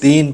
3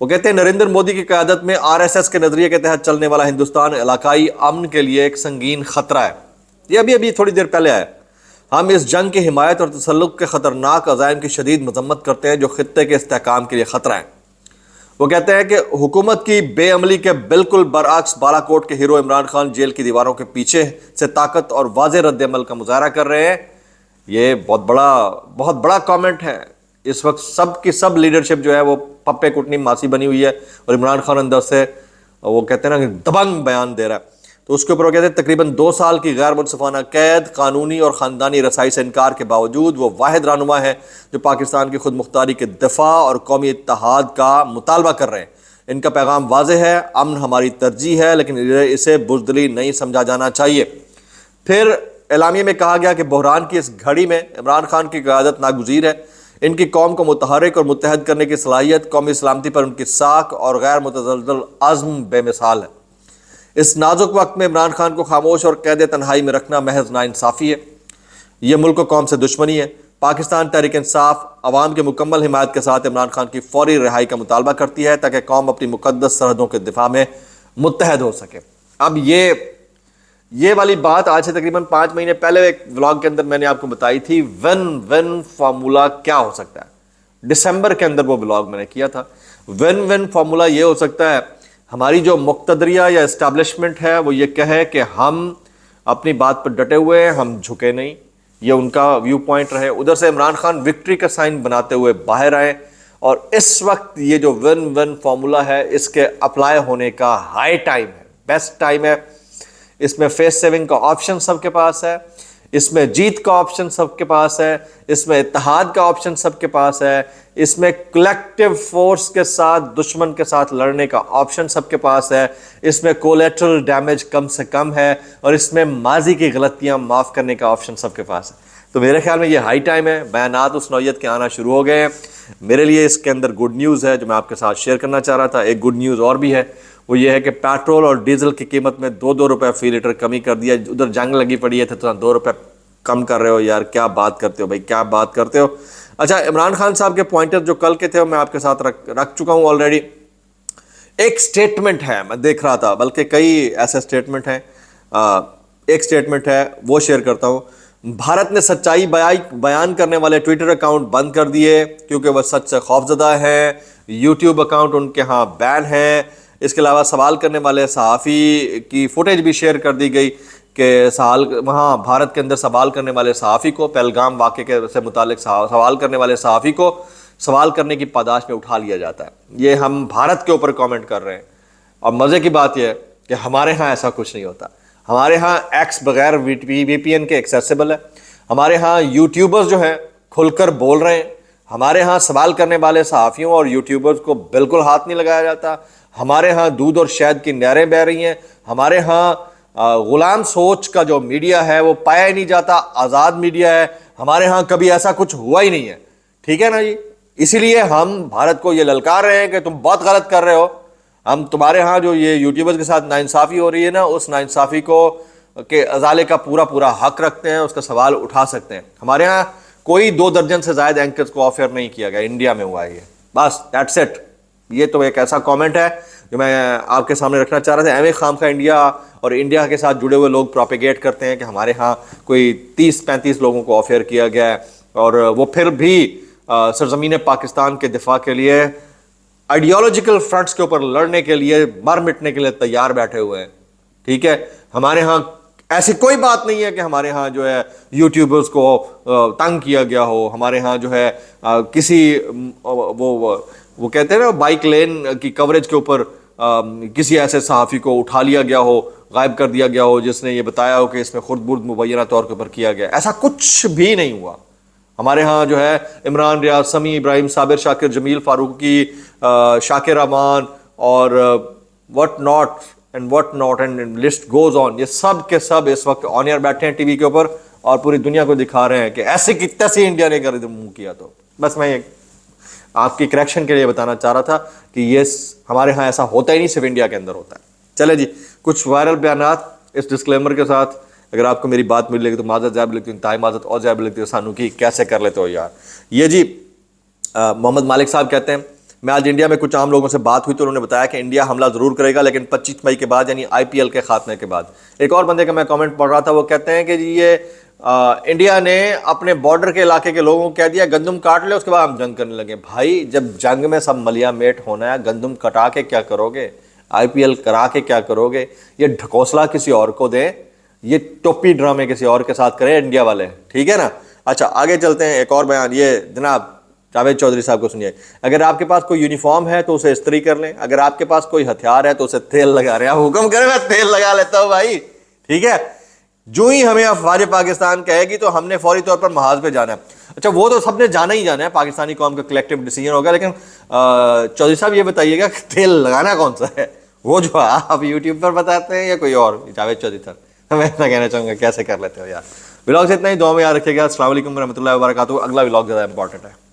وہ کہتے ہیں نریندر مودی کی قیادت میں RSS کے نظریے کے تحت چلنے والا ہندوستان علاقائی امن کے لیے ایک سنگین خطرہ ہے. یہ ابھی تھوڑی دیر پہلے آیا. ہم اس جنگ کی حمایت اور تسلط کے خطرناک عزائم کی شدید مذمت کرتے ہیں جو خطے کے استحکام کے لیے خطرہ ہیں. وہ کہتے ہیں کہ حکومت کی بے عملی کے بالکل برعکس بالا کوٹ کے ہیرو عمران خان جیل کی دیواروں کے پیچھے سے طاقت اور واضح رد عمل کا مظاہرہ کر رہے ہیں. یہ بہت بڑا کامنٹ ہے. اس وقت سب کی سب لیڈرشپ جو ہے وہ پپے کٹنی ماسی بنی ہوئی ہے اور عمران خان اندر سے وہ کہتے ہیں نا کہ دبنگ بیان دے رہا ہے. تو اس کے اوپر وہ کہتے ہیں تقریباً 2 سال کی غیر منصفانہ قید، قانونی اور خاندانی رسائی سے انکار کے باوجود وہ واحد رہنما ہے جو پاکستان کی خود مختاری کے دفاع اور قومی اتحاد کا مطالبہ کر رہے ہیں. ان کا پیغام واضح ہے، امن ہماری ترجیح ہے لیکن اسے بزدلی نہیں سمجھا جانا چاہیے. پھر اعلامیے میں کہا گیا کہ بحران کی اس گھڑی میں عمران خان کی قیادت ناگزیر ہے. ان کی قوم کو متحرک اور متحد کرنے کی صلاحیت، قومی سلامتی پر ان کی ساکھ اور غیر متزلزل عزم بے مثال ہے. اس نازک وقت میں عمران خان کو خاموش اور قید تنہائی میں رکھنا محض ناانصافی ہے. یہ ملک و قوم سے دشمنی ہے. پاکستان تحریک انصاف عوام کے مکمل حمایت کے ساتھ عمران خان کی فوری رہائی کا مطالبہ کرتی ہے تاکہ قوم اپنی مقدس سرحدوں کے دفاع میں متحد ہو سکے. اب یہ والی بات آج سے تقریباً 5 مہینے پہلے ایک ولاگ کے اندر میں نے آپ کو بتائی تھی. ون فارمولا کیا ہو سکتا ہے؟ دسمبر کے اندر وہ ولاگ میں نے کیا تھا. ون فارمولا یہ ہو سکتا ہے ہماری جو مقتدریہ یا اسٹیبلشمنٹ ہے وہ یہ کہے کہ ہم اپنی بات پر ڈٹے ہوئے ہیں، ہم جھکے نہیں. یہ ان کا ویو پوائنٹ رہے. ادھر سے عمران خان وکٹری کا سائن بناتے ہوئے باہر آئے اور اس وقت یہ جو ون فارمولا ہے اس کے اپلائی ہونے کا ہائی ٹائم ہے، بیسٹ ٹائم ہے. اس میں فیس سیونگ کا آپشن سب کے پاس ہے، اس میں جیت کا آپشن سب کے پاس ہے، اس میں اتحاد کا آپشن سب کے پاس ہے، اس میں کلیکٹیو فورس کے ساتھ دشمن کے ساتھ لڑنے کا آپشن سب کے پاس ہے، اس میں کولیٹرل ڈیمیج کم سے کم ہے اور اس میں ماضی کی غلطیاں معاف کرنے کا آپشن سب کے پاس ہے. تو میرے خیال میں یہ ہائی ٹائم ہے. بیانات اس نوعیت کے آنا شروع ہو گئے ہیں. میرے لیے اس کے اندر گڈ نیوز ہے جو میں آپ کے ساتھ شیئر کرنا چاہ رہا تھا. ایک گڈ نیوز اور بھی ہے، وہ یہ ہے کہ پیٹرول اور ڈیزل کی قیمت میں 2 روپے فی لیٹر کمی کر دیا. ادھر جنگ لگی پڑی ہے تو 2 روپے کم کر رہے ہو. یار کیا بات کرتے ہو بھائی، کیا بات کرتے ہو. اچھا، عمران خان صاحب کے پوائنٹر جو کل کے تھے وہ میں آپ کے ساتھ رکھ چکا ہوں آلریڈی. ایک سٹیٹمنٹ ہے، میں دیکھ رہا تھا، بلکہ کئی ایسے سٹیٹمنٹ ہیں. ایک سٹیٹمنٹ ہے وہ شیئر کرتا ہوں. بھارت نے سچائی بیان کرنے والے ٹویٹر اکاؤنٹ بند کر دیے کیونکہ وہ سچ سے خوفزدہ ہیں. یوٹیوب اکاؤنٹ ان کے ہاں بین ہے. اس کے علاوہ سوال کرنے والے صحافی کی فوٹیج بھی شیئر کر دی گئی کہ وہاں بھارت کے اندر سوال کرنے والے صحافی کو، پہلگام واقعے سے متعلق سوال کرنے والے صحافی کو سوال کرنے کی پاداش میں اٹھا لیا جاتا ہے. یہ ہم بھارت کے اوپر کامنٹ کر رہے ہیں. اور مزے کی بات یہ ہے کہ ہمارے ہاں ایسا کچھ نہیں ہوتا. ہمارے ہاں ایکس بغیر وی پی این کے ایکسیسیبل ہے. ہمارے ہاں یوٹیوبرز جو ہیں کھل کر بول رہے ہیں. ہمارے ہاں سوال کرنے والے صحافیوں اور یوٹیوبرز کو بالکل ہاتھ نہیں لگایا جاتا. ہمارے ہاں دودھ اور شہد کی نہریں بہہ رہی ہیں. ہمارے ہاں غلام سوچ کا جو میڈیا ہے وہ پایا ہی نہیں جاتا، آزاد میڈیا ہے. ہمارے ہاں کبھی ایسا کچھ ہوا ہی نہیں ہے. ٹھیک ہے نا جی. اسی لیے ہم بھارت کو یہ للکار رہے ہیں کہ تم بہت غلط کر رہے ہو. ہم تمہارے ہاں جو یہ یوٹیوبرز کے ساتھ ناانصافی ہو رہی ہے نا، اس ناانصافی کو کے ازالے کا پورا حق رکھتے ہیں، اس کا سوال اٹھا سکتے ہیں. ہمارے ہاں کوئی 2 درجن سے زائد اینکرز کو آفر نہیں کیا گیا. انڈیا میں ہوا ہے یہ، بس دیٹس اٹ. یہ تو ایک ایسا کامنٹ ہے جو میں آپ کے سامنے رکھنا چاہ رہا تھا. ایم خام کا انڈیا اور انڈیا کے ساتھ جڑے ہوئے لوگ پروپیگیٹ کرتے ہیں کہ ہمارے ہاں کوئی 30-35 لوگوں کو آفر کیا گیا ہے اور وہ پھر بھی سرزمین پاکستان کے دفاع کے لیے آئیڈیالوجیکل فرنٹس کے اوپر لڑنے کے لیے، مر مٹنے کے لیے تیار بیٹھے ہوئے ہیں. ٹھیک ہے، ہمارے ہاں ایسی کوئی بات نہیں ہے کہ ہمارے ہاں جو ہے یوٹیوبرز کو تنگ کیا گیا ہو. ہمارے ہاں جو ہے کسی وہ کہتے ہیں نا بائک لین کی کوریج کے اوپر کسی ایسے صحافی کو اٹھا لیا گیا ہو، غائب کر دیا گیا ہو جس نے یہ بتایا ہو کہ اس میں خود برد مبینہ طور کے اوپر کیا گیا. ایسا کچھ بھی نہیں ہوا. ہمارے ہاں جو ہے عمران، ریاض سمیع، ابراہیم صابر، شاکر جمیل فاروقی، شاکر امان اور what not and list goes on, یہ سب کے سب اس وقت آن ایئر بیٹھے ہیں ٹی وی کے اوپر اور پوری دنیا کو دکھا رہے ہیں کہ ایسے کی تیسے انڈیا نے کر منہ کیا. تو بس میں آپ کی کریکشن کے لیے بتانا چاہ رہا تھا کہ یہ ہمارے ہاں ایسا ہوتا ہی نہیں، صرف انڈیا کے اندر ہوتا ہے. چلے جی، کچھ وائرل بیانات اس ڈسکلیمر کے ساتھ. اگر آپ کو میری بات مل لگی تو معذرت زیب لگتی ہوں، انتہائی معذرت اور زیب لگتی ہے. سانو کی کیسے کر لیتے ہو یار. یہ جی محمد مالک صاحب کہتے ہیں میں آج انڈیا میں کچھ عام لوگوں سے بات ہوئی تو انہوں نے بتایا کہ انڈیا حملہ ضرور کرے گا لیکن 25 مئی کے بعد، یعنی IPL کے خاتمے کے بعد۔ ایک اور بندے کا میں کامنٹ پڑھ رہا تھا، وہ کہتے ہیں کہ جی یہ انڈیا نے اپنے بارڈر کے علاقے کے لوگوں کو کہہ دیا گندم کاٹ لے، اس کے بعد ہم جنگ کرنے لگے۔ بھائی جب جنگ میں سب ملیا میٹ ہونا ہے، گندم کٹا کے کیا کرو گے؟ IPL کرا کے کیا کرو گے؟ یہ ڈھکوسلا کسی اور کو دیں، یہ ٹوپی ڈرامے کسی اور کے ساتھ کریں انڈیا والے، ٹھیک ہے نا؟ اچھا آگے چلتے ہیں، ایک اور بیان یہ جناب جاوید چودھری صاحب کو سنیے۔ اگر آپ کے پاس کوئی یونیفارم ہے تو اسے استری کر لیں، اگر آپ کے پاس کوئی ہتھیار ہے تو اسے تیل لگا رہے ہیں۔ آپ حکم کریں، میں تیل لگا لیتا ہوں بھائی، ٹھیک ہے؟ جو ہی ہمیں افواج پاکستان کہے گی تو ہم نے فوری طور پر محاذ پہ جانا ہے۔ اچھا وہ تو سب نے جانا ہی جانا ہے، پاکستانی قوم کا کلیکٹیو ڈیسیجن ہوگا، لیکن چودھری صاحب یہ بتائیے گا کہ تیل لگانا کون سا ہے؟ وہ جو آپ یوٹیوب پر بتاتے ہیں یا کوئی اور؟ جاوید چودھری صاحب، میں اتنا کہنا چاہوں گا کیسے کر لیتے ہو یار۔ ولاگ سے اتنا ہی، دعا میں یاد رکھیے گا۔ السلام علیکم ورحمۃ اللہ وبرکاتہ۔ اگلا ولاگ زیادہ امپورٹنٹ ہے۔